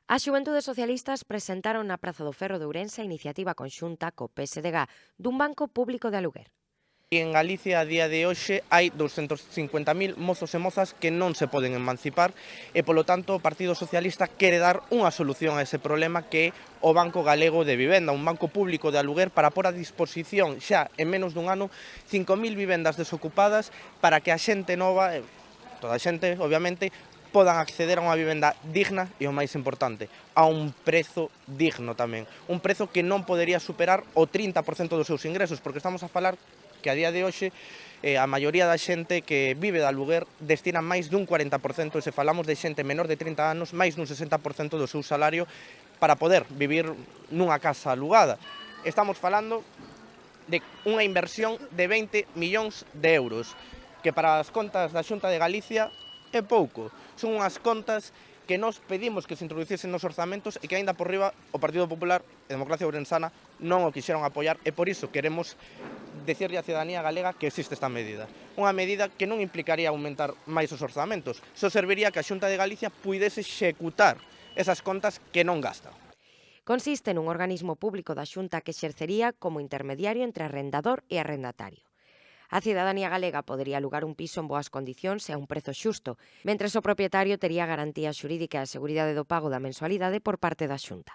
As Xuventudes Socialistas presentaron na Praza do Ferro de Ourense a iniciativa conxunta co PSDG dun banco público de aluguer. En Galicia, a día de hoxe, hai 250.000 mozos e mozas que non se poden emancipar e, polo tanto, o Partido Socialista quere dar unha solución a ese problema que é o Banco Galego de Vivenda, un banco público de aluguer para pôr a disposición xa en menos dun ano 5.000 vivendas desocupadas para que a xente nova, toda a xente, obviamente, podan acceder a unha vivenda digna e, o máis importante, a un prezo digno tamén. Un prezo que non podería superar o 30% dos seus ingresos, porque estamos a falar que a día de hoxe a maioría da xente que vive de aluguer destina máis dun 40%, e se falamos de xente menor de 30 anos, máis dun 60% do seu salario para poder vivir nunha casa alugada. Estamos falando de unha inversión de 20 millóns de euros, que para as contas da Xunta de Galicia é pouco. Son unhas contas que nos pedimos que se introducisen nos orzamentos e que aínda por riba o Partido Popular e Democracia Ourensana non o quixeron apoiar, e por iso queremos dicirlle á cidadanía galega que existe esta medida. Unha medida que non implicaría aumentar máis os orzamentos, só serviría que a Xunta de Galicia puidese executar esas contas que non gasta. Consiste nun organismo público da Xunta que exercería como intermediario entre arrendador e arrendatario. A cidadanía galega podería alugar un piso en boas condicións e a un prezo xusto, mentres o propietario tería garantía xurídica e a seguridade do pago da mensualidade por parte da Xunta.